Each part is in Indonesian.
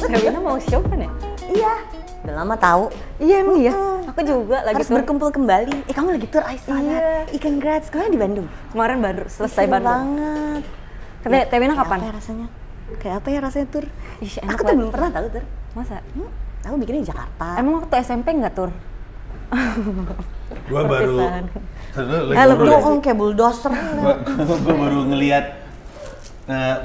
Tewina mau show kan ya? Iya, udah lama tahu. Iya emang iya. Aku juga lagi Harus tour. berkumpul kembali. Kamu lagi tour Aisyah. Iya. Congrats. Kemarin di Bandung. Kemarin baru selesai Seru Bandung. banget. Tewina Kayak kapan? apa ya rasanya? Kayak apa ya rasanya tour? Ih, enak Aku tuh banget. belum pernah tahu tour. Masa? Aku bikinnya di Jakarta. Emang waktu SMP nggak tur? Gua baru Bohong kayak bulldozer. gua baru ngelihat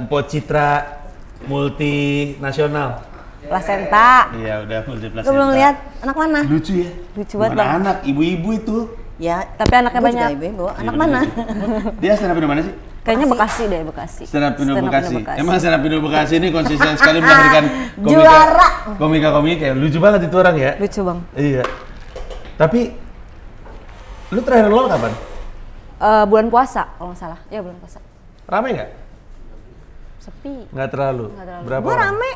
Mpok Citra multinasional. Placenta. Iya, udah multi placenta. Gue belum lihat anak mana? Lucu ya? Lucu banget, Bukan Bang. anak, ibu-ibu itu. Ya, Tapi anaknya gua banyak. juga ibu-ibu. Anak Iya, mana? bener. Dia stand up Indo mana sih? Kayaknya Bekasi deh, Bekasi. Stand up Indo Stand up Bekasi. Indo Bekasi. Emang stand up Indo Bekasi ini konsisten sekali melahirkan Juara. komika-komika yang lucu banget itu orang ya. Lucu bang. Iya. Tapi lu terakhir LOL kapan? Bulan puasa kalau nggak salah. Ya bulan puasa. Rame nggak? Sepi. Nggak terlalu. Nggak terlalu. Berapa Gue orang? rame.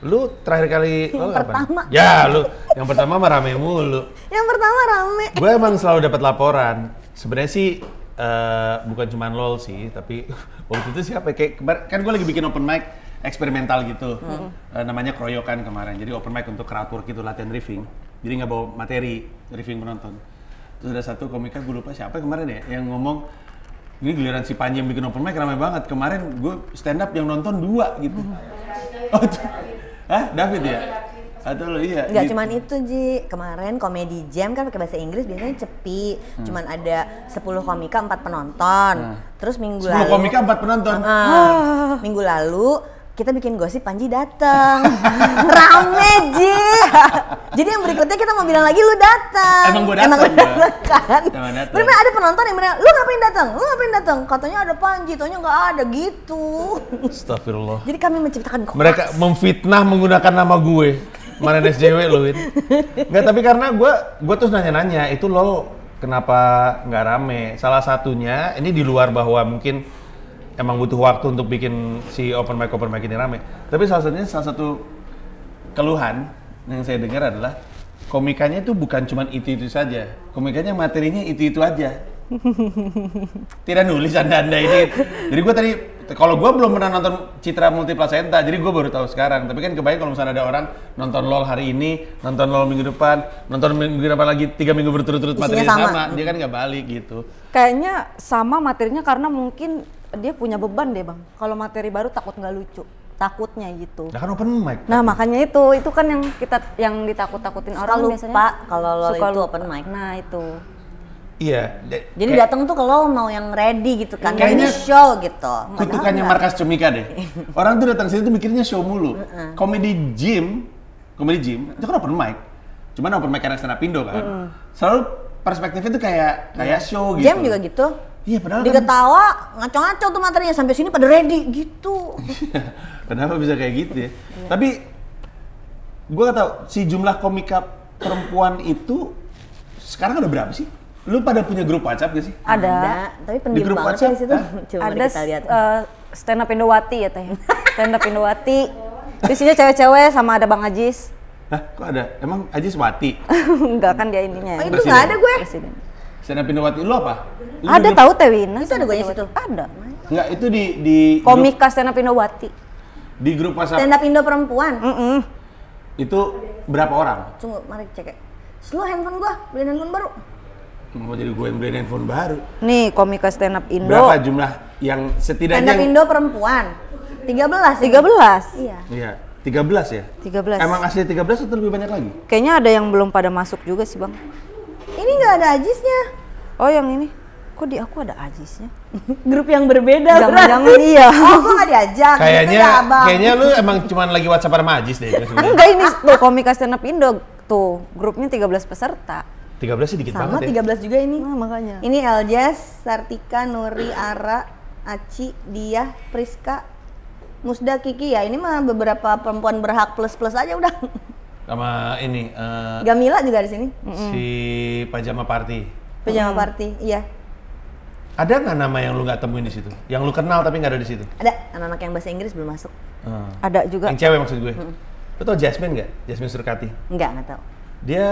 Lu terakhir kali LOL kapan? pertama. Ya lu, yang pertama mah rame mulu. Yang pertama rame. Gue emang selalu dapat laporan. Sebenarnya sih bukan cuma LOL sih, tapi waktu itu siapa? Kayak kan gue lagi bikin open mic eksperimental gitu. Namanya Keroyokan kemarin. Jadi open mic untuk crowdwork itu, latihan riffing. Jadi nggak bawa materi riffing penonton. Terus ada satu komika, gue lupa siapa kemarin ya, yang ngomong ini giliran si Panji yang bikin open mic ramai banget. Kemarin gue stand up yang nonton 2 gitu. Oh, hah? David ya? Atau lo iya? Nggak gitu. cuman itu Ji, kemarin Comedy Jam kan pakai bahasa Inggris biasanya cepi. Cuman ada 10 komika 4 penonton. Terus minggu 10 lalu komika 4 penonton. minggu lalu kita bikin gosip Panji datang. Rame Ji. Jadi yang berikutnya kita mau bilang lagi lu datang. Emang gua datang, lu gua. datang kan? Emang datang. Bener ada penonton yang bilang, "Lu ngapain datang? Lu ngapain datang?" Katanya ada Panji, taunya nggak ada gitu. Astagfirullah. Jadi kami menciptakan hoax. Mereka memfitnah menggunakan nama gue. Kemarin SJW lu, Win. Nggak, tapi karena gue terus nanya-nanya, itu lo kenapa nggak rame? Salah satunya, ini di luar bahwa mungkin emang butuh waktu untuk bikin si open mic ini rame. Tapi salah satu keluhan yang saya dengar adalah komikanya itu bukan cuma itu saja. Komikanya materinya itu aja. Tidak nulis anda ini. Jadi gue tadi, kalau gue belum pernah nonton Citra Multi Placenta, jadi gue baru tahu sekarang. Tapi kan kebayang kalau misalnya ada orang nonton LOL hari ini, nonton LOL minggu depan, nonton minggu depan lagi 3 minggu berturut-turut Isinya materinya sama. sama, dia kan nggak balik gitu. Kayaknya sama materinya karena mungkin dia punya beban deh bang. Kalau materi baru takut nggak lucu. Takutnya gitu. Nah kan open mic. Nah makanya itu kan yang ditakut-takutin Suka orang lupa biasanya. kalau lo Suka itu lupa. open mic. Nah itu. Iya. Jadi datang tuh kalau mau yang ready gitu kan, Kayaknya dari show gitu. kutukannya Markas Comika deh. Orang tuh datang sini tuh mikirnya show mulu. Comedy Gym itu kan open mic. Cuman open mic karena stand up Indo kan. Selalu perspektifnya tuh kayak show gitu. Jam juga gitu. Iya padahal kan. Diketawa, ngaco-ngaco tuh materinya sampai sini pada ready gitu. Kenapa bisa kayak gitu ya? Tapi gue gak tau si jumlah komika perempuan itu sekarang ada berapa sih? Lu pada punya grup WhatsApp gak sih? Ada. Tapi Di pendiam grup banget sih di WhatsApp, situ. hah? Coba Ada kita lihat. stand up Indowati ya teh. Stand up Indowati. Isinya cewek-cewek sama ada Bang Ajis. Hah? Kok ada? Emang Ajis Wati? Enggak kan dia ininya. Oh, itu Presiden. nggak ada gue. Presiden. Stand up Indowati lu apa? Lu Ada di grup- tahu Tewina. Itu ada gue di situ. Ada. Enggak, itu di Komika stand up Indowati. di grup WhatsApp Stand up Indo perempuan. itu berapa orang? Tunggu, mari cek ya. Slow handphone gua, beliin handphone baru. Mau jadi gue yang beli handphone baru. Nih komika stand up Indo. Berapa jumlah yang Stand up setidaknya? Indo perempuan. 13. 13. Iya. Iya, 13 ya? 13. Emang asli 13 atau lebih banyak lagi? Kayaknya ada yang belum pada masuk juga sih bang. Ini nggak ada Ajisnya. Oh yang ini. Kok di aku ada Ajisnya? Grup yang berbeda. Jangan-jangan berarti. iya. Oh, gua nggak diajak. Kayaknya gitu ya, Abang. kayaknya lu emang cuman lagi WhatsApp sama Majis deh. Enggak ini tuh komika stand up Indo tuh grupnya 13 peserta. 13 sih dikit sama banget ya. 13 juga ini. Nah makanya. Ini Eljas, Sartika, Nuri, Ara, Aci, Diah, Priska, Musda, Kiki ya. Ini mah beberapa perempuan berhak plus-plus aja udah. Sama ini Gamila juga di sini. si Pajama Party. Pajama Party, iya. Ada nggak nama yang lu nggak temuin di situ? Yang lu kenal tapi nggak ada di situ? Ada anak-anak yang bahasa Inggris belum masuk. Ada juga. Yang cewek maksud gue. Lu tau Jasmine nggak? Jasmine Surkati. Nggak tahu. Dia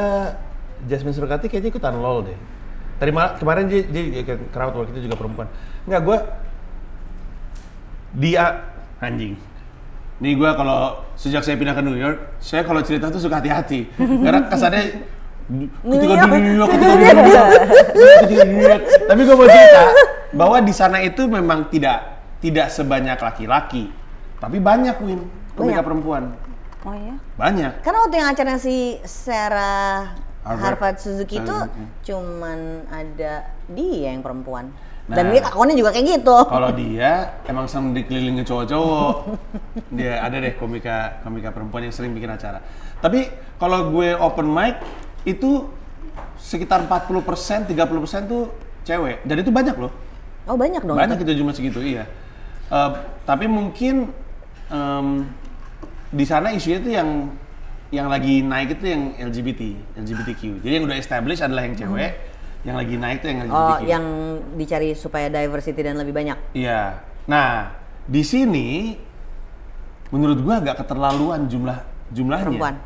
Jasmine Surkati kayaknya ikutan LOL deh. Tadi kemarin dia crowdwork itu juga perempuan. Enggak, dia anjing. Nih gue kalau sejak saya pindah ke New York, saya kalau cerita tuh suka hati-hati. Karena kesannya ketika di New York. Tapi gue mau cerita bahwa di sana itu memang tidak sebanyak laki-laki, tapi banyak Win, komika perempuan. Oh iya? Karena Banyak. waktu yang acaranya si Sarah Harvard Suzuki itu cuman ada dia yang perempuan. Dan dia kakonnya juga kayak gitu. Kalau dia emang seneng dikelilingi cowok-cowok. Dia ada deh komika perempuan yang sering bikin acara. Tapi kalau gue open mic itu sekitar 40%, 30% tuh cewek. Dan itu banyak loh. Oh banyak dong. Banyak itu cuma segitu, iya. Tapi mungkin di sana isunya tuh yang lagi naik itu yang LGBTQ. Jadi yang udah established adalah yang cewek, yang lagi naik tuh yang LGBTQ. Oh, yang dicari supaya diversity dan lebih banyak. Iya. Nah, di sini menurut gua agak keterlaluan jumlahnya. Perempuan.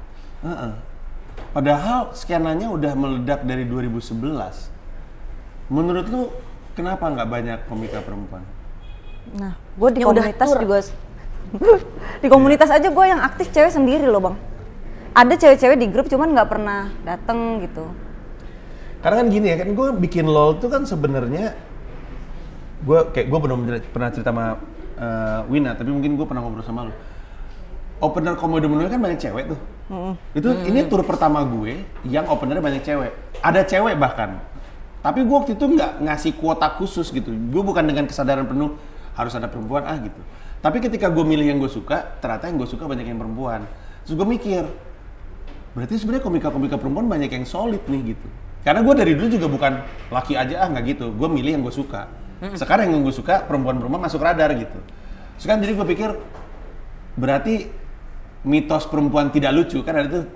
Padahal skenanya udah meledak dari 2011. Menurut lu kenapa nggak banyak komika perempuan? Nah, gue di Yang udah komunitas tur. juga di komunitas aja gue yang aktif cewek sendiri loh bang. Ada cewek-cewek di grup cuman nggak pernah dateng gitu. Karena kan gini ya, kan gue bikin LOL tuh kan sebenarnya gue belum pernah cerita sama Wina, tapi mungkin gue pernah ngobrol sama lu. Opener Komodo kan banyak cewek tuh. Ini tur pertama gue yang openernya banyak cewek. Ada cewek bahkan. Tapi gue waktu itu nggak ngasih kuota khusus gitu. Gue bukan dengan kesadaran penuh harus ada perempuan gitu. Tapi ketika gue milih yang gue suka, ternyata yang gue suka banyak yang perempuan. Terus gue mikir, berarti sebenarnya komika-komika perempuan banyak yang solid nih gitu. Karena gue dari dulu juga bukan laki aja nggak gitu. Gue milih yang gue suka. Sekarang yang gue suka perempuan-perempuan masuk radar gitu. Sekarang jadi gue pikir berarti mitos perempuan tidak lucu kan ada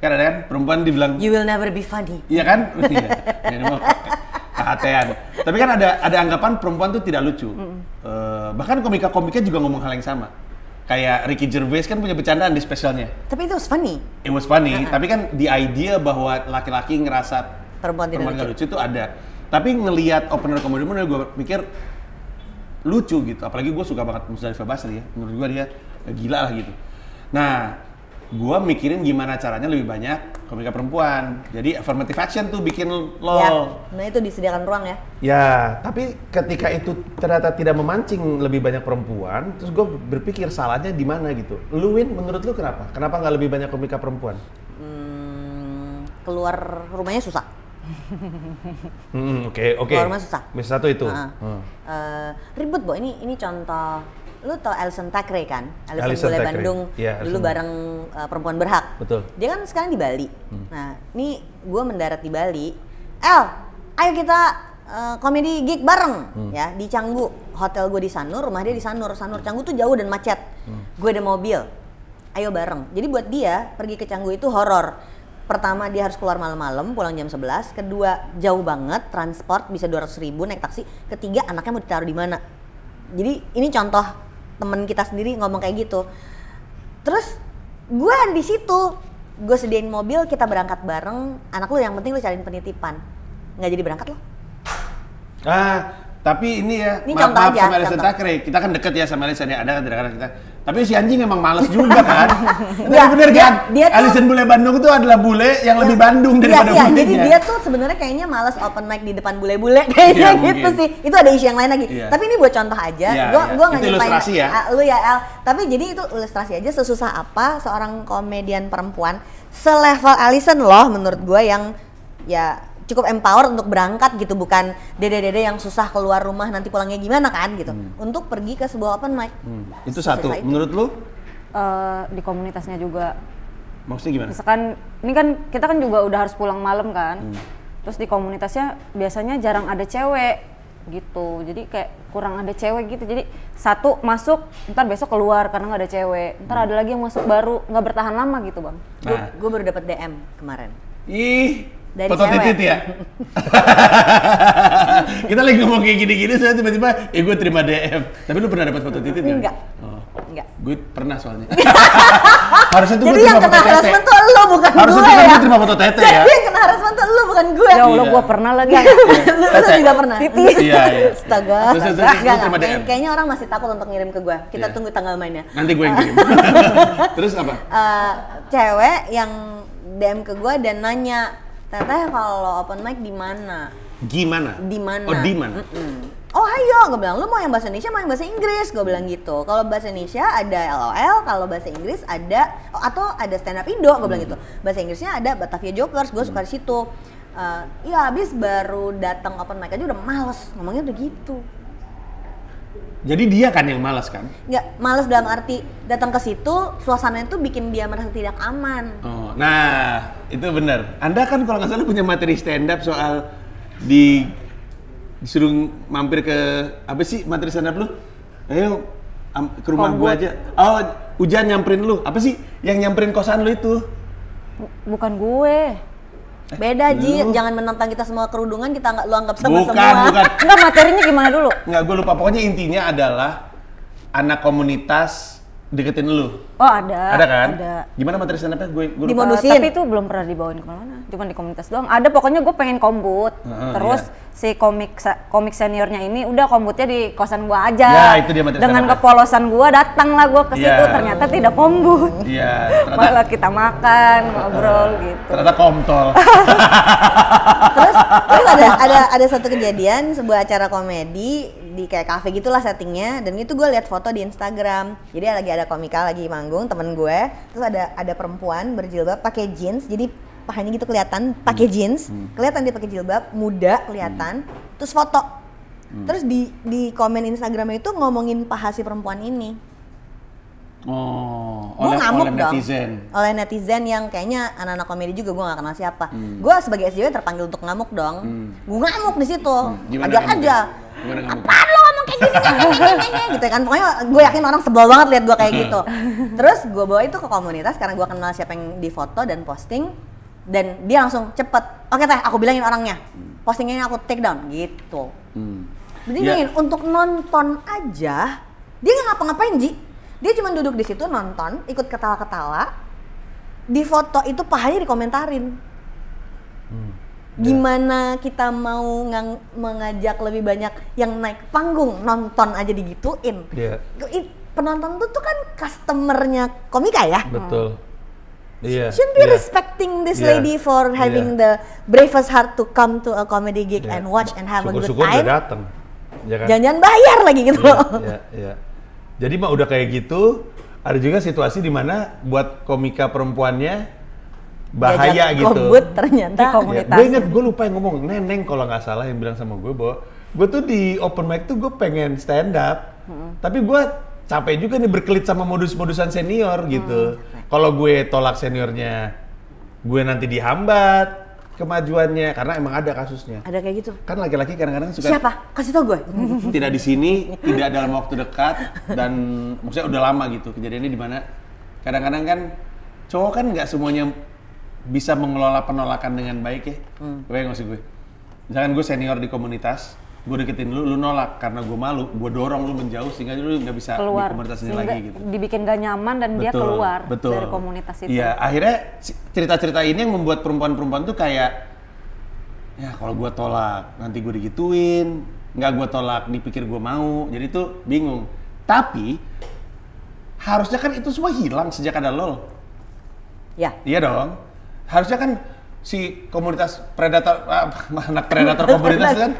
kan perempuan dibilang You will never be funny. iya kan? Iya. Ini mah kehatean. Tapi kan ada anggapan perempuan tuh tidak lucu. Bahkan komika-komika juga ngomong hal yang sama. Kayak Ricky Gervais kan punya bercandaan di spesialnya. Tapi itu was funny. It was funny, tapi kan the idea bahwa laki-laki ngerasa Perempuan tidak nggak lucu itu ada. Tapi ngelihat opener komedi gue pikir lucu gitu. Apalagi gue suka banget Muzdalifah Basri ya. Menurut gue dia gila lah gitu. Nah, gue mikirin gimana caranya lebih banyak komika perempuan. Jadi affirmative action tuh bikin LOL. Ya, nah itu disediakan ruang ya. Ya, tapi ketika itu ternyata tidak memancing lebih banyak perempuan, terus gue berpikir salahnya di mana gitu. Lu Win, menurut lu kenapa? Kenapa nggak lebih banyak komika perempuan? Keluar rumahnya susah. Oke. Keluar rumah susah. Misal satu itu. Ribet, Bo. Ini contoh. Lu tau Alison Thackeray kan? Alison Bule Thackeray. Bandung Ya, dulu Alison. bareng Perempuan Berhak. Betul. Dia kan sekarang di Bali. Nah, ini gue mendarat di Bali. Ayo kita komedi gig bareng ya di Canggu. Hotel gue di Sanur, rumah dia di Sanur. Sanur Canggu tuh jauh dan macet. Gue ada mobil. Ayo bareng. Jadi buat dia pergi ke Canggu itu horor. Pertama dia harus keluar malam-malam, pulang jam 11. Kedua jauh banget, transport bisa 200.000 naik taksi. Ketiga anaknya mau ditaruh di mana? Jadi ini contoh temen kita sendiri ngomong kayak gitu. Terus gue ada di situ, gue sediain mobil, kita berangkat bareng. Anak lu yang penting lu cariin penitipan, nggak jadi berangkat lo. Tapi ini ya, Ini maaf contoh aja, sama Alison contoh. Thackeray, kita kan deket ya sama Alison ya, ada kan kadang-kadang kita. Tapi si anjing emang males juga kan. Iya, Bener dia- kan? dia tuh- Alison Bule Bandung itu adalah bule yang lebih Bandung daripada Iya, bulenya. jadi dia tuh sebenarnya kayaknya malas open mic di depan bule-bule kayaknya Iya, gitu mungkin. sih. Itu ada isu yang lain lagi. Iya. Tapi ini buat contoh aja. Iya, Gua iya. nggak Itu nyumpain ilustrasi ya. Lu ya El. Tapi jadi itu ilustrasi aja sesusah apa seorang komedian perempuan selevel Alison loh menurut gue yang ya cukup empower untuk berangkat gitu, bukan dede-dede yang susah keluar rumah nanti pulangnya gimana kan gitu. Untuk pergi ke sebuah open mic. Itu satu. Sesusah itu. Menurut lu? Di komunitasnya juga. Maksudnya gimana? Misalkan ini kan kita kan juga udah harus pulang malam kan. Terus di komunitasnya biasanya jarang ada cewek gitu. Jadi kayak kurang ada cewek gitu. Jadi satu masuk, ntar besok keluar karena nggak ada cewek. Ntar ada lagi yang masuk baru, nggak bertahan lama gitu bang. Nah, Gue baru dapat DM kemarin. ih, Dari foto cewek. titit ya? Kita lagi ngomong kayak gini-gini, saya tiba-tiba, gue terima DM. Tapi lu pernah dapat foto titit nggak? Enggak. Oh. Enggak. Gue pernah soalnya. Harusnya tuh Jadi gue yang terima kena foto tete. harassment tuh lo bukan Harusnya gue tuh ya. gue terima foto tete ya. Jadi yang kena harassment tuh lo bukan gue. Ya Allah, Iya. gue pernah lagi. Lu juga pernah? Iya, iya. Astaga. Terus Enggak, terima DM. kayaknya orang masih takut untuk ngirim ke gue. Kita Iya. tunggu tanggal mainnya. Nanti gue yang kirim. Terus apa? Cewek yang DM ke gue dan nanya, Teteh kalau open mic di mana? Gimana? Di mana? Oh, di mana? Oh ayo, gue bilang lu mau yang bahasa Indonesia mau yang bahasa Inggris, gue bilang gitu. Kalau bahasa Indonesia ada LOL, kalau bahasa Inggris ada atau ada stand up Indo, gue bilang gitu. Bahasa Inggrisnya ada Batavia Jokers, gue suka di situ. Iya habis baru datang open mic aja udah males, ngomongnya udah gitu. Jadi dia kan yang malas kan? Nggak, males dalam arti datang ke situ, suasananya tuh bikin dia merasa tidak aman. Oh, nah itu benar. Anda kan kalau nggak salah punya materi stand up soal disuruh mampir ke apa sih materi stand up lu? Ayo ke rumah gua aja. Oh, hujan nyamperin lu. Apa sih yang nyamperin kosan lu itu? Bukan gue. Beda Ji, lu. jangan menantang kita semua kerudungan, kita nggak lu anggap sama semua. Bukan. Enggak, materinya gimana dulu? Nggak, gue lupa. Pokoknya intinya adalah anak komunitas deketin lu. Oh ada. Ada kan? Ada. Gimana materi stand up-nya? Gue lupa. Dimodusin. Tapi itu belum pernah dibawain kemana-mana, cuma di komunitas doang. Ada pokoknya gue pengen kombut, terus si komik seniornya ini udah kombutnya di kosan gue aja. Ya, itu dia materi Dengan stand-up-nya. kepolosan gue datang lah gue ke situ, Ya. ternyata tidak kombut. Iya, Malah kita makan, ngobrol gitu. ternyata komtol. Terus ada satu kejadian sebuah acara komedi di kayak kafe gitulah settingnya, dan itu gue lihat foto di Instagram. Jadi lagi ada komika lagi manggung temen gue, terus ada perempuan berjilbab pakai jeans, jadi pahanya gitu kelihatan pakai jeans, kelihatan dia pakai jilbab, muda kelihatan, terus foto. Terus di komen Instagramnya itu ngomongin paha si perempuan ini. Oh, Gue ngamuk oleh dong. netizen. Oleh netizen yang kayaknya anak-anak komedi juga, gue gak kenal siapa. Gue sebagai SJW terpanggil untuk ngamuk dong. Gue ngamuk di situ. Gimana Ajar ngamuknya? aja. Gimana ngamuknya? Apaan lo ngomong kayak gini gitu kan. Pokoknya gue yakin orang sebel banget lihat gue kayak gitu. Terus gue bawa itu ke komunitas karena gue kenal siapa yang difoto dan posting. Dan dia langsung cepet, oke Teh, aku bilangin orangnya. Postingnya ini aku take down gitu. Jadi Ya. bayangin, untuk nonton aja dia nggak ngapa-ngapain Ji. Dia cuma duduk di situ nonton, ikut ketawa-ketawa. Di foto itu pahanya dikomentarin. Gimana kita mau mengajak lebih banyak yang naik panggung nonton aja digituin. Iya. Penonton tuh kan customernya komika ya. Betul. Iya. Shouldn't be iya. respecting this Iya. lady for having Iya. the bravest heart to come to a comedy gig Iya. and watch and have a good Syukur-syukur time. udah dateng. Ya kan? Jangan-jangan bayar lagi gitu Iya, loh. iya, iya. Jadi mah udah kayak gitu, ada juga situasi di mana buat komika perempuannya bahaya Diajak gitu. kombut ternyata. Di komunitas. Gue inget, gue lupa yang ngomong, Neneng kalau nggak salah yang bilang sama gue bahwa gue tuh di open mic tuh gue pengen stand up, tapi gue capek juga nih berkelit sama modus-modusan senior gitu. Kalau gue tolak seniornya, gue nanti dihambat kemajuannya karena emang ada kasusnya. Ada kayak gitu. Kan laki-laki kadang-kadang suka Siapa? Kasih tau gue. tidak di sini, tidak dalam waktu dekat, dan maksudnya udah lama gitu kejadiannya di mana kadang-kadang kan cowok kan nggak semuanya bisa mengelola penolakan dengan baik ya. Kayak maksud gue. Misalkan gue senior di komunitas, gue deketin lu nolak karena gue malu, gue dorong lu menjauh sehingga lu nggak bisa Keluar. di komunitas ini Sehingga lagi gitu. dibikin gak nyaman dan dia keluar dari komunitas itu. Iya, akhirnya cerita-cerita ini yang membuat perempuan-perempuan tuh kayak, ya kalau gue tolak nanti gue digituin, nggak gue tolak dipikir gue mau, jadi tuh bingung. Tapi harusnya kan itu semua hilang sejak ada LOL. Ya. Iya dong. Harusnya kan si komunitas predator, anak predator komunitas kan,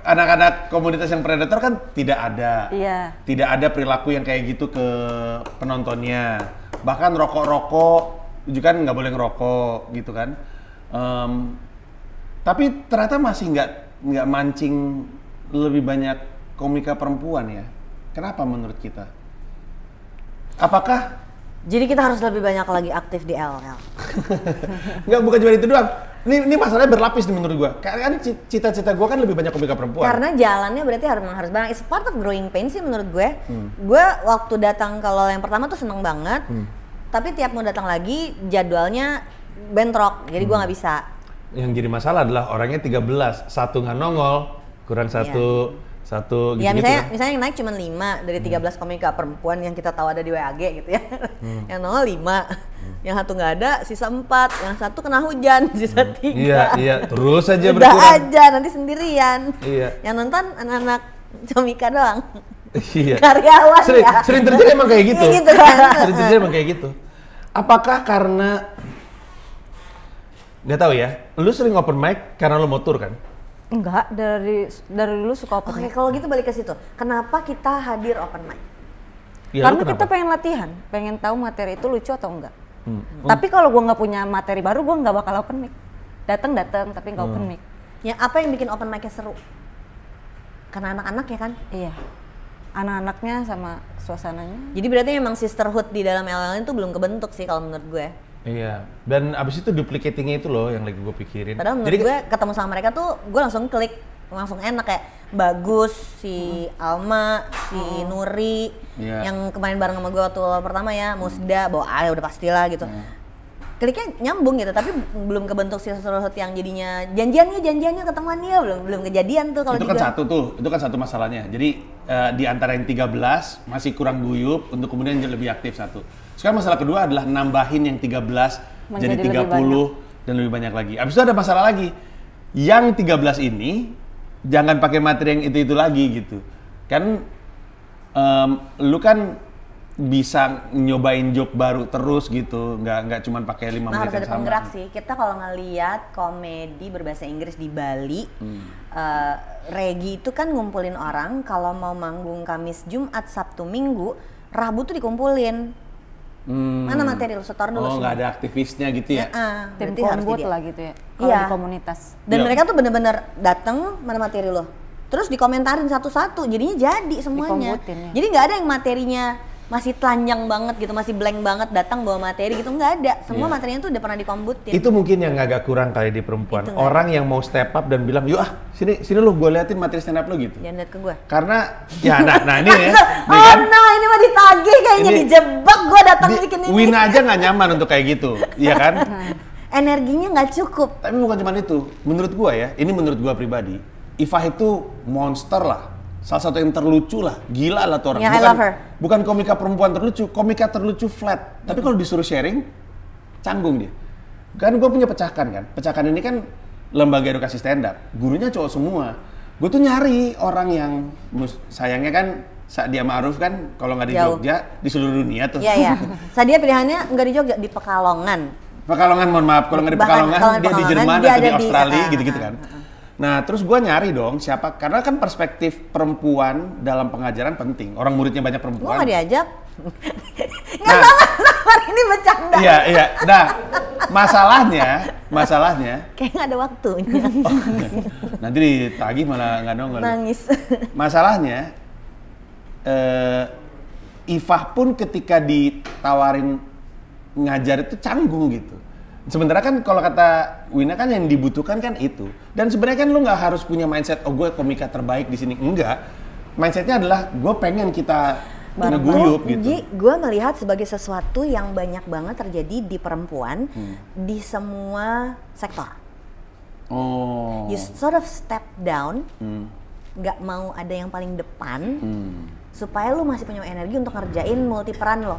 anak-anak komunitas yang predator kan tidak ada. Iya. Tidak ada perilaku yang kayak gitu ke penontonnya. Bahkan rokok-rokok, juga kan nggak boleh ngerokok gitu kan. Tapi ternyata masih nggak mancing lebih banyak komika perempuan ya. Kenapa menurut kita? Apakah Jadi kita harus lebih banyak lagi aktif di LL. nggak, bukan cuma itu doang. Ini masalahnya berlapis nih menurut gua. Karena kan cita-cita gua kan lebih banyak komika perempuan. Karena jalannya berarti harus banyak. It's part of growing pain sih menurut gue. Gue waktu datang kalau yang pertama tuh seneng banget. Tapi tiap mau datang lagi jadwalnya bentrok. Jadi gue nggak bisa. Yang jadi masalah adalah orangnya 13, satu nggak nongol, kurang satu Satu gitu, Ya misalnya kan? misalnya yang naik cuma 5 dari 13 komika perempuan yang kita tahu ada di WAG gitu ya. Yang nongol 5, yang satu nggak ada, sisa 4, yang satu kena hujan, sisa 3. Iya, terus aja Udah berkurang. aja nanti sendirian. Iya. Yang nonton anak-anak komika doang. Iya. Karyawan Sering, ya. sering terjadi emang kayak gitu. Iya gitu kan. Sering terjadi emang kayak gitu. Apakah karena nggak tahu ya, lu sering open mic karena lu mau tour kan? Enggak, dari dulu suka open Oke, mic. kalau gitu balik ke situ. Kenapa kita hadir open mic? Ya, lu Karena kita kenapa? pengen latihan, pengen tahu materi itu lucu atau enggak. Hmm. Tapi kalau gua nggak punya materi baru, gua nggak bakal open mic. Datang tapi nggak open mic. Ya apa yang bikin open mic-nya seru? Karena anak-anak ya kan? Iya. Anak-anaknya sama suasananya. Jadi berarti memang sisterhood di dalam LLN itu belum kebentuk sih kalau menurut gue. Iya. Dan abis itu duplicatingnya itu loh yang lagi gue pikirin. Padahal menurut gue ketemu sama mereka tuh gue langsung klik, langsung enak kayak Bagus, si Alma, si Nuri, Iya. yang kemarin bareng sama gue waktu awal pertama ya, Musda, bawa ayo udah pastilah gitu. Kliknya nyambung gitu, tapi belum kebentuk sisterhood yang jadinya janjiannya ketemuan ya belum kejadian tuh kalau itu di kan gue. satu tuh, itu kan satu masalahnya. Jadi di antara yang 13 masih kurang guyup untuk kemudian lebih aktif satu. Sekarang masalah kedua adalah nambahin yang 13 jadi Menjadi 30 lebih dan lebih banyak lagi. Abis itu ada masalah lagi. Yang 13 ini jangan pakai materi yang itu lagi gitu. Kan lu kan bisa nyobain joke baru terus gitu, nggak cuma pakai 5 Nah menit harus yang ada sama. penggerak sih. Kita kalau ngeliat komedi berbahasa Inggris di Bali, Regi itu kan ngumpulin orang kalau mau manggung Kamis, Jumat, Sabtu, Minggu, Rabu tuh dikumpulin. Mana materi lu setor dulu Oh, semua. nggak ada aktivisnya gitu ya? Tim Berarti harus kombut dia. lah gitu ya. Kalau Iya. di komunitas. Dan Iya. mereka tuh bener-bener datang mana materi lo, terus dikomentarin satu-satu, jadinya jadi semuanya. Dikombutin, ya. Jadi nggak ada yang materinya masih telanjang banget gitu, masih blank banget datang bawa materi gitu, nggak ada. Semua Iya. materinya tuh udah pernah dikombutin. Itu mungkin yang agak kurang kali di perempuan. Itu nggak Orang yang mau step up dan bilang, yuk sini lu gue liatin materi stand up lu gitu. Jangan lihat ke gue. Karena ya nah ini ya, Oh nih kan, no, ini mah ditagih kayaknya, Ini- dijebak gue datang bikin ini. Wina aja nggak nyaman untuk kayak gitu, iya kan? Energinya nggak cukup. Tapi bukan cuma itu. Menurut gua ya, ini menurut gua pribadi, Ifah itu monster lah. Salah satu yang terlucu lah, gila lah tuh orang. Yeah, I love her. Bukan komika perempuan terlucu, komika terlucu flat. Tapi kalau disuruh sharing, canggung dia. Kan gue punya pecahkan kan, pecahkan ini kan lembaga edukasi stand up. Gurunya cowok semua. Gue tuh nyari orang yang, sayangnya kan Sadia Ma'ruf kan kalau nggak di Jauh. Jogja, di seluruh dunia tuh. Iya ya. Sadia pilihannya nggak di Jogja, di Pekalongan. Pekalongan, mohon maaf, kalau nggak di Bahkan Pekalongan, kalau di dia di Pekalongan, Jerman dia atau di ada di- Australia gitu-gitu kan. Nah, terus gue nyari dong siapa, karena kan perspektif perempuan dalam pengajaran penting. Orang muridnya banyak Gue perempuan. nggak diajak. Nggak Nah. sama ini bercanda. Iya. Nah, masalahnya, Kayak nggak ada waktunya. nanti ditagih malah nggak nongol. Nangis. Masalahnya, Ifah pun ketika ditawarin ngajar itu canggung gitu. Sementara kan kalau kata Wina kan yang dibutuhkan kan itu. Dan sebenarnya kan lu nggak harus punya mindset, oh gue komika terbaik di sini. Enggak. Mindsetnya adalah gue pengen kita ngeguyup gitu. Ji, gue melihat sebagai sesuatu yang banyak banget terjadi di perempuan di semua sektor. Oh. You sort of step down, Hmm. nggak mau ada yang paling depan, supaya lu masih punya energi untuk ngerjain multi peran lo.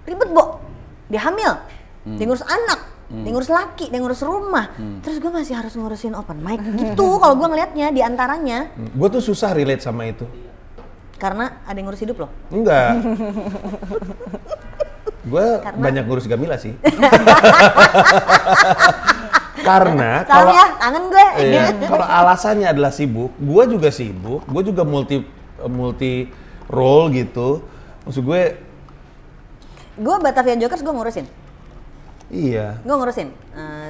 Ribet, Bo. Dia hamil, dia ngurus anak, dia ngurus laki, dia ngurus rumah. Terus gue masih harus ngurusin open mic gitu kalau gue ngelihatnya di antaranya. Gue tuh susah relate sama itu. Karena ada yang ngurus hidup lo. Enggak. Gue Karena- banyak ngurus Gamila sih. Karena Salam kalau ya, kangen gue. iya, kalau alasannya adalah sibuk, gue juga sibuk, gue juga multi role gitu. Maksud gue, Gue Batavia Jokers gue ngurusin. iya. Gue ngurusin.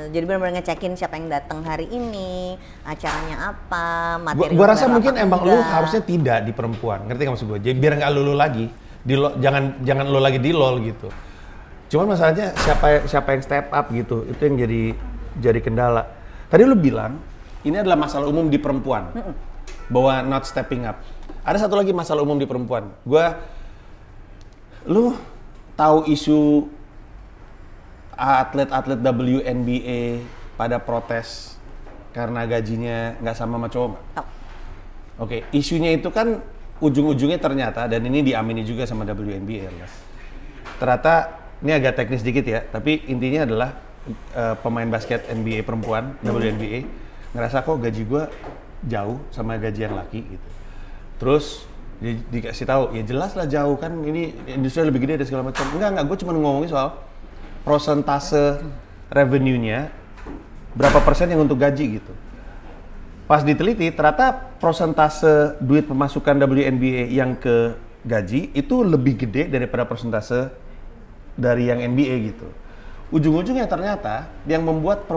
Jadi benar-benar ngecekin siapa yang datang hari ini, acaranya apa, materi. Gue rasa bayar mungkin apa emang lu enggak. harusnya tidak di perempuan, ngerti nggak maksud gue? Jadi biar nggak lu lagi, jangan lu lagi di lol gitu. Cuman masalahnya siapa yang step up gitu, itu yang jadi kendala. Tadi lu bilang ini adalah masalah umum di perempuan, bahwa not stepping up. Ada satu lagi masalah umum di perempuan. Lu tahu isu atlet-atlet WNBA pada protes karena gajinya nggak sama cowok nggak? Tahu. Oke, isunya itu kan ujung-ujungnya ternyata, dan ini diamini juga sama WNBA, ternyata ini agak teknis dikit ya, tapi intinya adalah pemain basket NBA perempuan WNBA ngerasa kok gaji gue jauh sama gaji yang laki gitu. Terus dikasih tahu, ya jelas lah jauh kan, ini industri lebih gede dan segala macam. Enggak, gue cuma ngomongin soal prosentase revenue-nya berapa persen yang untuk gaji gitu. Pas diteliti, ternyata prosentase duit pemasukan WNBA yang ke gaji itu lebih gede daripada prosentase dari yang NBA gitu. Ujung-ujungnya ternyata yang membuat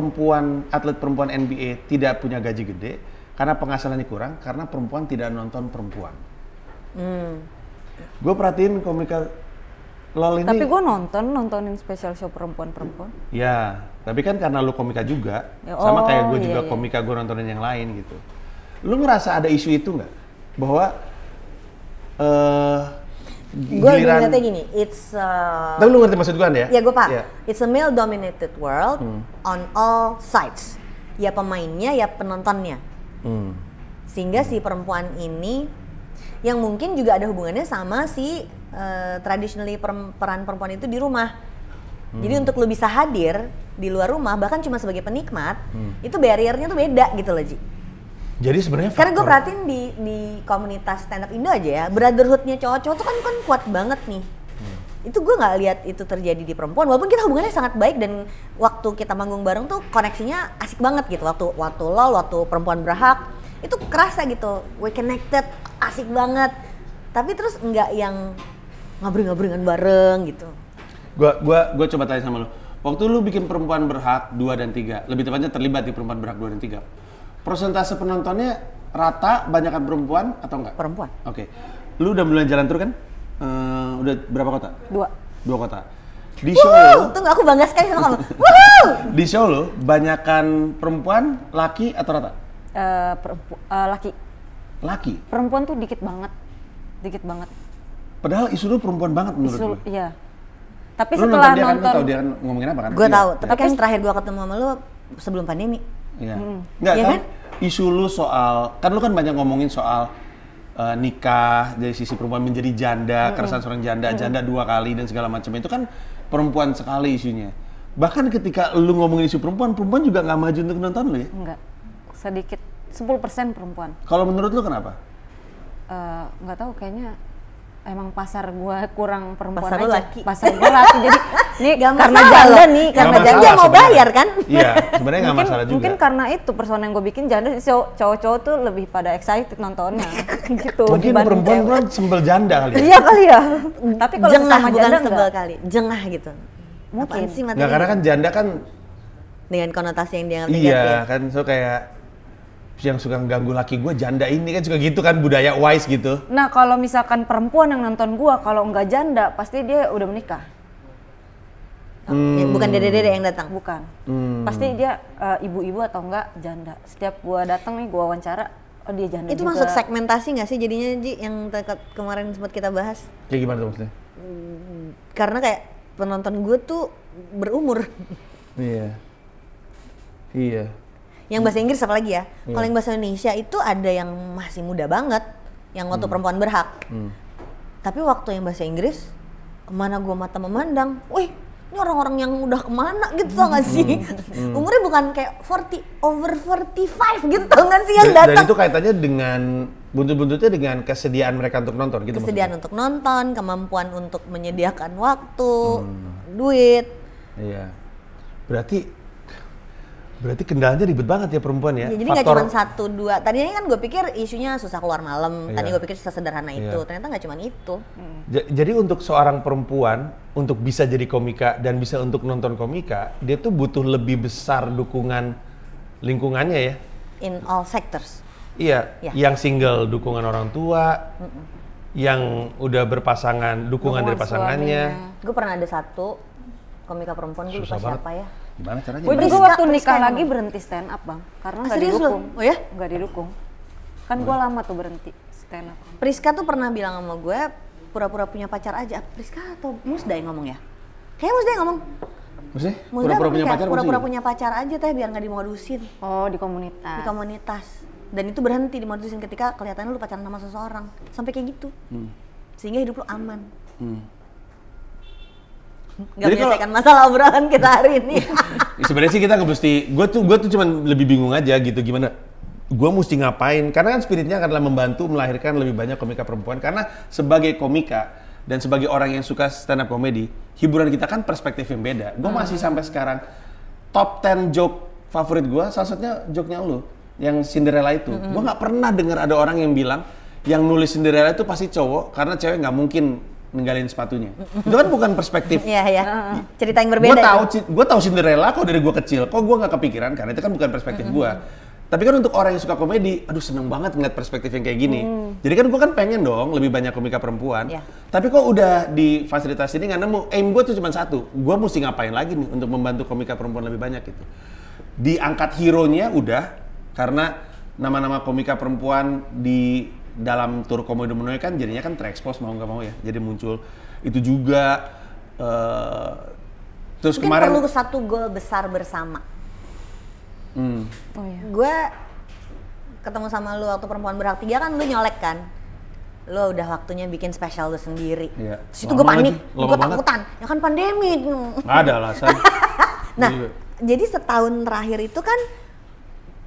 atlet perempuan NBA tidak punya gaji gede karena penghasilannya kurang, karena perempuan tidak nonton perempuan. Gue perhatiin komika LOL ini. Tapi gue nontonin special show perempuan-perempuan. Ya, tapi kan karena lu komika juga, Ya, sama kayak gue juga iya. komika, gue nontonin yang lain gitu. Lu ngerasa ada isu itu nggak? Bahwa Gue ngeliatnya gini, tapi lu ngerti maksud gue kan ya? Ya gue paham. Iya. It's a male-dominated world on all sides. Ya pemainnya, ya penontonnya. Sehingga si perempuan ini, yang mungkin juga ada hubungannya sama si traditionally peran perempuan itu di rumah. Jadi untuk lu bisa hadir di luar rumah, bahkan cuma sebagai penikmat, itu barrier-nya tuh beda gitu loh, Ji. Jadi sebenarnya Karena gue perhatiin di komunitas stand up Indo aja ya, brotherhood-nya cowok-cowok tuh kan kuat banget nih. Itu gue nggak lihat itu terjadi di perempuan, walaupun kita hubungannya sangat baik dan waktu kita manggung bareng tuh koneksinya asik banget gitu. Waktu LOL, waktu perempuan berhak, itu kerasa gitu, we connected, asik banget. Tapi terus nggak yang ngabring-ngabringan bareng gitu. Gua coba tanya sama lu. Waktu lu bikin perempuan berhak 2 dan 3, lebih tepatnya terlibat di perempuan berhak 2 dan 3. Persentase penontonnya rata banyakan perempuan atau enggak? Perempuan. Oke. Lu udah mulai jalan tur kan? Udah berapa kota? 2 kota. Di show lu, Tunggu, aku bangga sekali sama kamu. Woohoo! di show lu banyakan perempuan, laki atau rata? Laki. Laki. Perempuan tuh dikit banget. Padahal isu lu perempuan banget menurut lu. Iya. Tapi Lu setelah nonton dia kan, lu nonton, tahu dia kan ngomongin apa kan? Gue Iya. tahu, tapi kan terakhir gue ketemu sama lu sebelum pandemi. Iya. Enggak Iya kan? kan? Isu lu soal, kan lu kan banyak ngomongin soal nikah dari sisi perempuan menjadi janda, keresahan seorang janda, janda 2 kali dan segala macam, itu kan perempuan sekali isunya. Bahkan ketika lu ngomongin isu perempuan juga nggak maju untuk nonton lu ya? enggak. Sedikit 10% perempuan. Kalau menurut lu kenapa? Nggak tahu, kayaknya emang pasar gua kurang perempuan Pasar lu aja. laki. Pasar gua laki. Jadi ini Gak karena masalah janda loh. nih, Gak karena masalah janda Dia mau sebenarnya. bayar kan? Iya, sebenarnya nggak masalah juga. Mungkin karena itu personel yang gue bikin janda, cowok-cowok tuh lebih pada excited nontonnya gitu. Mungkin dibanding perempuan cewek. sembel janda kali ya? Iya kali ya. Tapi kalau Jengah sama bukan janda sebel enggak. kali, jengah gitu. Mungkin. Apaan sih Nggak, materi karena kan janda kan, dengan konotasi yang dia iya kan, so kayak yang suka ganggu laki gue janda ini kan suka gitu kan, budaya wise gitu. Nah kalau misalkan perempuan yang nonton gua, kalau nggak janda pasti dia udah menikah. Ya, bukan dede-dede yang datang. Bukan. Pasti dia ibu-ibu atau enggak janda. Setiap gua datang nih, gua wawancara, oh dia janda Itu juga. masuk segmentasi nggak sih jadinya, Ji, yang kemarin sempat kita bahas? Kayak gimana tuh maksudnya? Karena kayak penonton gue tuh berumur. Iya. Iya. Yang bahasa Inggris apalagi ya. Kalau yang bahasa Indonesia itu ada yang masih muda banget, yang waktu perempuan berhak. Tapi waktu yang bahasa Inggris, kemana gue mata memandang, wih, ini orang-orang yang udah kemana gitu, tau gak sih? Umurnya bukan kayak 40, over 45 gitu, tau gak sih yang Dan datang? itu kaitannya dengan buntut-buntutnya dengan kesediaan mereka untuk nonton gitu. Kesediaan untuk nonton, kemampuan untuk menyediakan waktu, duit. Iya. Berarti kendalanya ribet banget ya perempuan ya. Ya, jadi nggak cuma 1-2. Tadinya kan gue pikir isunya susah keluar malam. Tadi gue pikir sesederhana itu. Iya. Ternyata nggak cuma itu. Jadi untuk seorang perempuan untuk bisa jadi komika dan bisa untuk nonton komika, dia tuh butuh lebih besar dukungan lingkungannya ya. In all sectors. Iya, Ya. yang single dukungan orang tua, yang udah berpasangan dukungan dari pasangannya. Gue pernah ada satu komika perempuan, gue lupa Susah banget. siapa ya. Gimana caranya? Gue Priska- juga waktu nikah Priska lagi emang. berhenti stand up bang, karena Ah, nggak serius didukung. lo? Oh ya? Nggak didukung. Kan gue lama tuh berhenti stand up. Priska tuh pernah bilang sama gue, pura-pura punya pacar aja. Priska atau Musda yang ngomong ya? Kayaknya Musda yang ngomong. Maksudnya? Musda Pura-pura punya kayak pacar pura-pura maksudnya? punya pacar aja teh biar nggak dimodusin Oh di komunitas. di komunitas. Dan itu berhenti dimutusin ketika kelihatannya lu pacaran sama seseorang. Sampai kayak gitu. Sehingga hidup lu aman. Gak menyelesaikan masalah obrolan kita hari ini. Sebenarnya sih kita nggak mesti, gue tuh cuman lebih bingung aja gitu gimana. Gue mesti ngapain? Karena kan spiritnya adalah membantu melahirkan lebih banyak komika perempuan. Karena sebagai komika dan sebagai orang yang suka stand up comedy, hiburan kita kan perspektif yang beda. Gue masih sampai sekarang top 10 joke favorit gue, salah satunya joke-nya lu, yang Cinderella itu. Gue nggak pernah dengar ada orang yang bilang yang nulis Cinderella itu pasti cowok karena cewek nggak mungkin ninggalin sepatunya. Itu kan bukan perspektif. Iya. Cerita yang berbeda. Gue tahu Cinderella kok dari gue kecil. Kok gue nggak kepikiran karena itu kan bukan perspektif gue. Tapi kan untuk orang yang suka komedi, aduh seneng banget ngeliat perspektif yang kayak gini. Jadi kan gue kan pengen dong lebih banyak komika perempuan. Tapi kok udah di fasilitas ini nggak nemu. Aim gue tuh cuma satu. Gue mesti ngapain lagi nih untuk membantu komika perempuan lebih banyak gitu. Diangkat hero-nya udah karena nama-nama komika perempuan di dalam tur Komodo Menuai kan jadinya kan terekspos mau nggak mau ya, jadi muncul itu juga. Terus mungkin kemarin perlu satu goal besar bersama. Oh iya. Gue ketemu sama lu waktu Perempuan Berhak 3 kan lu nyolek kan, lu udah waktunya bikin spesial lu sendiri. Iya. Terus itu gue panik, gue takutan, ya kan pandemi. Nggak ada alasan. Nah, jadi setahun terakhir itu kan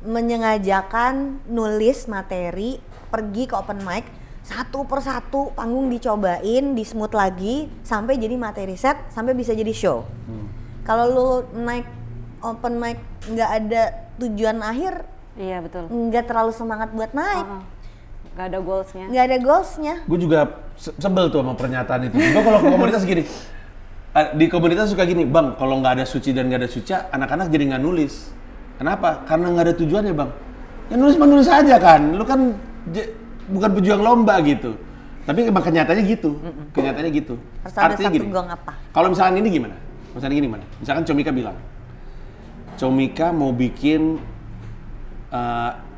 menyengajakan nulis materi, pergi ke open mic, satu persatu panggung dicobain, di smooth lagi, sampai jadi materi set, sampai bisa jadi show. Kalau lu naik open mic nggak ada tujuan akhir, Iya betul. nggak terlalu semangat buat naik. Nggak ada goalsnya. Nggak ada goalsnya. Gue juga sebel tuh sama pernyataan itu. Gue kalau ke komunitas gini, di komunitas suka gini, bang, kalau nggak ada suci dan nggak ada suca, anak-anak jadi nggak nulis. Kenapa? Karena nggak ada tujuannya, bang. Ya nulis aja kan, lu kan bukan pejuang lomba gitu. Tapi emang kenyataannya gitu, kenyataannya gitu. Harus ada Artinya satu gini, gong apa? kalau misalkan ini gimana? Misalkan Comika bilang, Comika mau bikin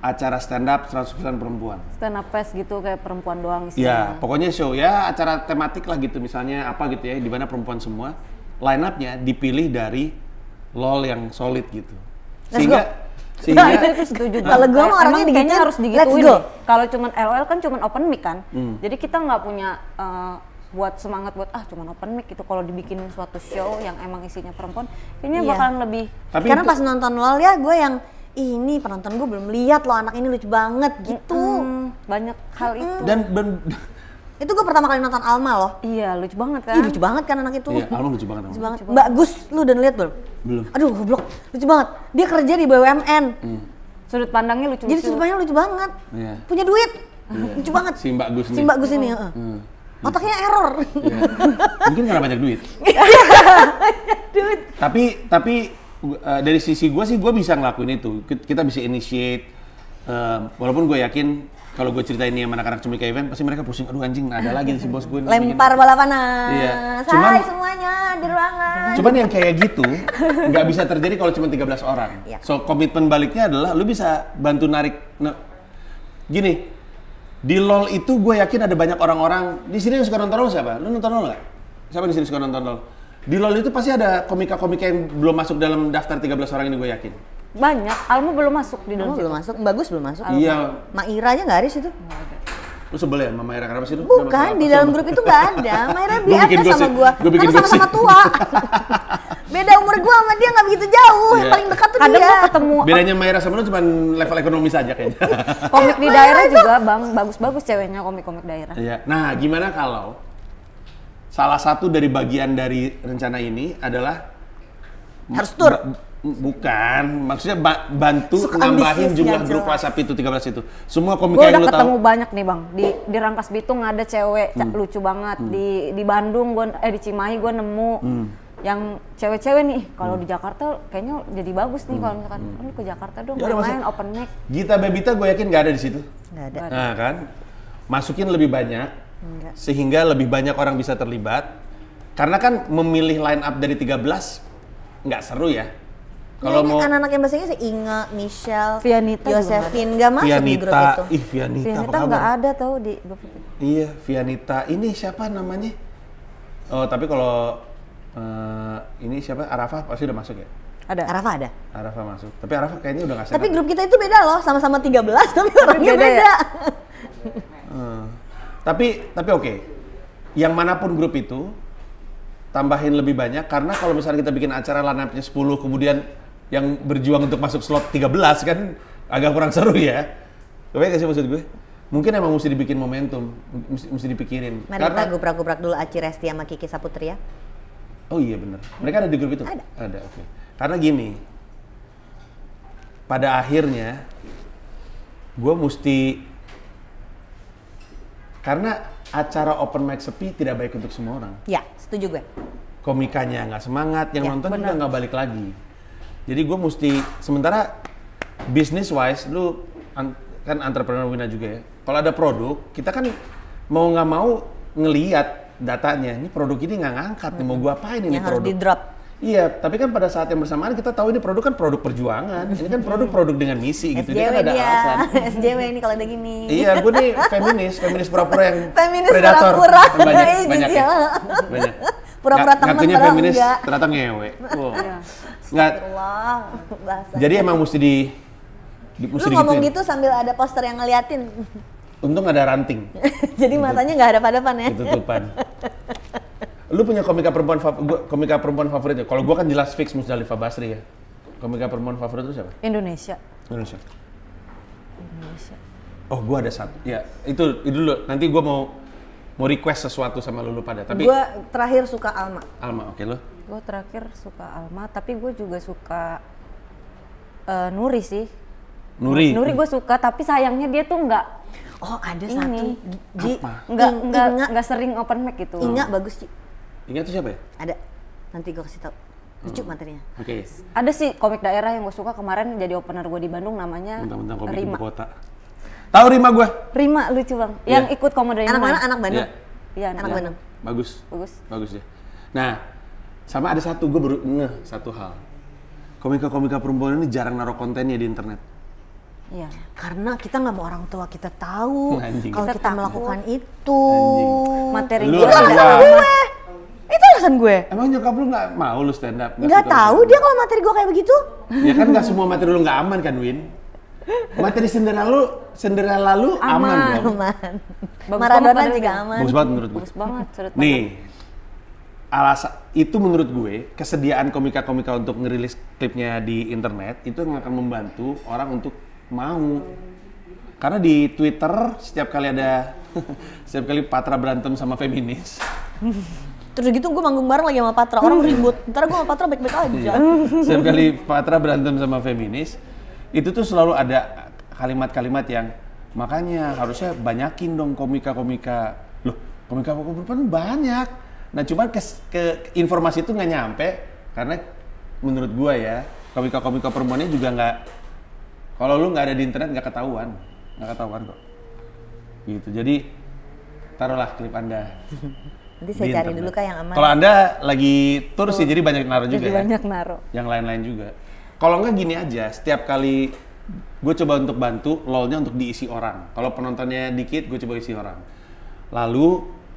acara stand up 100% perempuan. Stand up fest gitu kayak perempuan doang Ya, istilahnya. pokoknya show ya acara tematik lah gitu, misalnya apa gitu ya, di mana perempuan semua. Line up-nya dipilih dari LOL yang solid gitu. Sehingga Itu setuju banget. Kalau gua mah orangnya Emang kayaknya digituin, harus let's digituin go. deh. Kalau cuman LOL kan cuman open mic kan. Jadi kita nggak punya buat semangat buat cuman open mic gitu. Kalau dibikin suatu show yang emang isinya perempuan, kayaknya Iya. bakalan lebih. Tapi Karena itu- pas nonton LOL ya, gue yang ini penonton gue belum lihat loh anak ini lucu banget gitu. Banyak hal itu. dan Itu gue pertama kali nonton Alma loh. Iya, lucu banget kan? Ih lucu banget kan anak itu. iya, Alma lucu banget. Lucu banget. Mbak Gus, lu udah lihat belum? Belum. Aduh goblok, lucu banget. Dia kerja di BUMN. Sudut pandangnya lucu-lucu. Jadi sudut pandangnya lucu banget. Iya. Punya duit. Lucu banget. Si Mbak Gus nih. Si Mbak Gus ini, otaknya error. Iya. Mungkin karena banyak duit. Tapi dari sisi gue sih gue bisa ngelakuin itu. Kita bisa initiate. Walaupun gue yakin kalau gue ceritain ini sama anak-anak Comika Event pasti mereka pusing. Aduh anjing, ada lagi si bos gue. Lempar bola panas. Iya. Hai semuanya di ruangan. Cuman yang kayak gitu nggak bisa terjadi kalau cuma 13 orang. Iya. So komitmen baliknya adalah lu bisa bantu narik. Gini, di LOL itu gue yakin ada banyak orang-orang di sini yang suka nonton LOL siapa? Lu nonton LOL nggak? Siapa di sini suka nonton LOL? Di LOL itu pasti ada komika-komika yang belum masuk dalam daftar 13 orang ini gue yakin. Banyak. Almu belum masuk di dalam Kamu belum masuk, Bagus belum masuk. Iya. Maira aja nggak ada situ. Lu sebel ya sama Maira kenapa sih lu? Bukan, di dalam grup itu nggak ada. Maira Gua bikin BFF sama gosip. gua. Gua bikin Karena sama-sama gosip. tua. Beda umur gua sama dia nggak begitu jauh. Yang Iya. paling dekat tuh Kadang dia. gua ketemu Bedanya Maira sama lu cuma level ekonomi saja kayaknya. komik di daerah juga, Bang. Bagus-bagus ceweknya komik-komik daerah. Iya. Nah, gimana kalau salah satu dari bagian dari rencana ini adalah Harus tur. Bukan, maksudnya bantu Suka nambahin ambisius, jumlah nggak grup jelas. WhatsApp itu 13 itu. Semua Gue komika udah yang lu ketemu tahu. banyak nih Bang, di Rangkas Bitung ada cewek lucu banget, di Bandung di Cimahi gue nemu yang cewek-cewek nih. Kalau di Jakarta kayaknya jadi bagus nih kalau misalkan lu ke Jakarta dong Ya udah, main open mic. Gita Bebita gue yakin nggak ada di situ. Nggak ada. Nah kan, masukin lebih banyak Enggak. sehingga lebih banyak orang bisa terlibat. Karena kan memilih line up dari 13 nggak seru ya. Kalau Ini mau anak-anak yang bahasanya sih Inga, Michelle, Vianita juga Josephine nggak masuk di grup Vianita, itu. Vianita apa Vianita kabar? nggak ada tau di grup itu. Iya, Vianita. Ini siapa namanya? Oh, tapi kalau ini siapa? Arafah pasti udah masuk ya? Ada. Arafa ada. Arafa masuk. Tapi Arafa kayaknya udah nggak sehat. Tapi grup kita itu beda loh, sama-sama 13 tapi orangnya beda beda. ya? Tapi oke. Yang manapun grup itu tambahin lebih banyak karena kalau misalnya kita bikin acara line-up-nya 10 kemudian yang berjuang untuk masuk slot 13 kan agak kurang seru ya. Coba kasih maksud gue. Mungkin emang mesti dibikin momentum, mesti dipikirin. Mari kita guprak-guprak dulu Aci Resti sama Kiki Saputria. Oh iya bener. Mereka ada di grup itu? Ada, oke. Karena gini, pada akhirnya gue mesti, karena acara open mic sepi tidak baik untuk semua orang. Ya, setuju gue. Komikanya nggak semangat, yang Ya, nonton bener. juga nggak balik lagi. Jadi gue mesti, sementara business wise, lu kan entrepreneur Wina juga ya. Kalau ada produk, kita kan mau nggak mau ngeliat datanya. Ini produk ini nggak ngangkat, nih mau gue apain ini Yang harus produk? di drop. Iya, tapi kan pada saat yang bersamaan kita tahu ini produk kan produk perjuangan. Ini kan produk-produk dengan misi gitu. Dia SJW kan ada dia. alasan. SJW ini kalau udah gini. Iya, gue nih feminis pura-pura yang Feminis predator. pura-pura. Banyak, Ini banyak dia. ya. Banyak. Pura-pura temen Ngakunya padahal feminis, enggak. ternyata ngewe. Wow. Iya. Nggak, Allah, bahasa. jadi emang mesti Lu ngomong digituin. gitu sambil ada poster yang ngeliatin. Untung ada ranting, Jadi matanya nggak hadap-hadapan ya. ketutupan. Lu punya komika perempuan favorit ya? Kalau gua kan jelas fix Musdalifah Basri ya. Komika perempuan favorit lu siapa? Indonesia. Indonesia. Oh, gua ada satu. Ya, itu dulu. Nanti gua mau request sesuatu sama lu pada. Tapi Gue terakhir suka Alma. Alma, oke lu. Gue terakhir suka Alma, tapi gue juga suka Nuri sih. Nuri. Nuri gue suka, tapi sayangnya dia tuh nggak Oh ada Ini. satu. Ji, Apa? nggak sering open mic gitu. Inga bagus Ci. Ingat tuh siapa ya? Ada. Nanti gue kasih tau. Lucu materinya. Oke. Ada sih komik daerah yang gue suka kemarin jadi opener gue di Bandung namanya Mentang-mentang komik Rima. ibu kota. Tahu Rima gua? Rima lucu bang. Iya. Yang ikut komedi Anak mana? Anak Bandung. Iya. Iya, Anak iya. Bandung. Bagus. Bagus. Bagus ya. Nah, sama ada satu gue baru ngeh satu hal. Komika-komika perempuan ini jarang naruh kontennya di internet. Iya. Karena kita nggak mau orang tua kita tahu Anjing. kalau Kita kita takut. melakukan itu. Materi Lu gue ada Alasan dua. gue. Itu alasan gue. Emang nyokap lu nggak mau lu stand up? Nggak suka tahu lu? dia kalau materi gue kayak begitu. Ya kan nggak semua materi lu nggak aman kan, Win? Materi Cinderella lu aman dong. Aman. Bagus Maradona banget juga materinya. aman. Bagus banget menurut gue. bagus banget. Surut Nih, alasan itu menurut gue kesediaan komika-komika untuk ngerilis klipnya di internet itu yang akan membantu orang untuk mau. Karena di Twitter setiap kali Patra berantem sama feminis, Terus gitu gue manggung bareng lagi sama Patra, orang ribut. Ntar gue sama Patra baik-baik aja. setiap kali Patra berantem sama feminis, itu tuh selalu ada kalimat-kalimat yang makanya harusnya banyakin dong komika-komika. Loh, komika-komika perempuan banyak. Nah, cuman ke informasi itu nggak nyampe karena menurut gua ya, komika-komika perempuannya juga nggak, kalau lu nggak ada di internet nggak ketahuan kok. Gitu. Jadi taruhlah klip Anda. Nanti saya di cari internet. dulu kak yang aman. Kalau Anda lagi tur sih jadi banyak naruh juga Jadi ya. banyak naruh. Yang lain-lain juga. Kalau nggak gini aja, setiap kali gue coba untuk bantu, lolnya untuk diisi orang. Kalau penontonnya dikit, gue coba isi orang. Lalu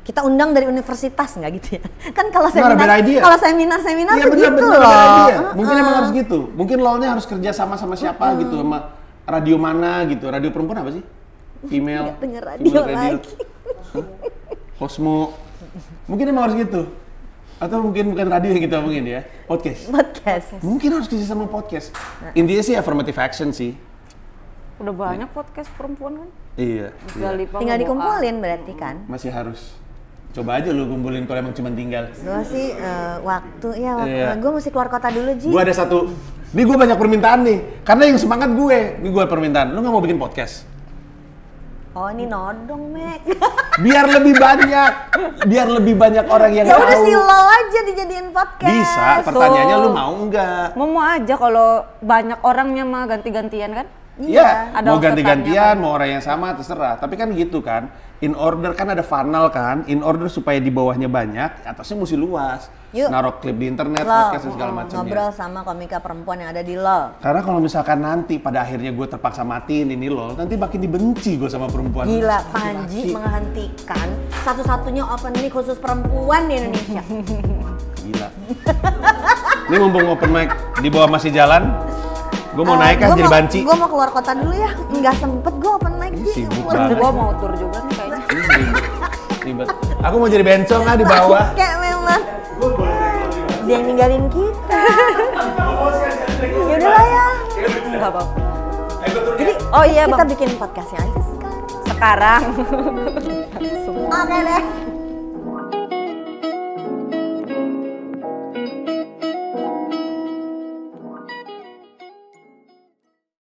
Kita undang dari universitas nggak gitu ya? Kan kalau Nah, better idea. seminar iya tuh bener, gitu bener, loh. idea. Mungkin emang harus gitu. Mungkin lolnya harus kerja sama siapa gitu, sama radio mana gitu. Radio perempuan apa sih? Female. Nggak denger radio Female lagi. Hah? Cosmo. Mungkin emang harus gitu. Atau mungkin bukan radio yang kita omongin ya, podcast. Podcast. Mungkin harus kerja sama podcast. Intinya sih affirmative action sih. Udah banyak podcast perempuan kan? Iya. Tinggal dikumpulin berarti kan? Masih harus. Coba aja lu kumpulin kalau emang cuma tinggal. Gue sih waktu Iya. gue mesti keluar kota dulu Ji. Gue ada satu, ini gue banyak permintaan nih. Karena yang semangat gue, ini gue permintaan. Lu nggak mau bikin podcast? Oh ini nodong Mek. Biar lebih banyak orang yang Ya tahu. udah si lo aja dijadiin podcast. Bisa, pertanyaannya lu mau nggak? Mau aja kalau banyak orangnya mah ganti-gantian kan? Iya, ada mau waktu ganti-gantian, tanya, mau orang yang sama, terserah. Tapi kan gitu kan, in order kan ada funnel kan, in order supaya di bawahnya banyak, atasnya mesti luas. Yuk. Naruh klip di internet, Lo podcast dan segala macamnya. ngobrol sama komika perempuan yang ada di lo. Karena kalau misalkan nanti pada akhirnya gue terpaksa matiin ini loh, nanti makin dibenci gue sama perempuan. Gila, Laki-laki. Panji menghentikan satu-satunya open mic khusus perempuan di Indonesia. Gila. Ini mumpung open mic di bawah masih jalan, gue mau naik kan jadi banci. Gue mau keluar kota dulu ya, nggak sempet gue open mic. Sibuk banget. Gua mau tur juga nih kayaknya. Ribet. Aku mau jadi bencong di bawah. Kayak memang dia yang ninggalin kita. Yaudah lah ya. Enggak apa-apa. Jadi Oh iya kita bang. bikin podcastnya aja sekarang. Sekarang. Oke deh.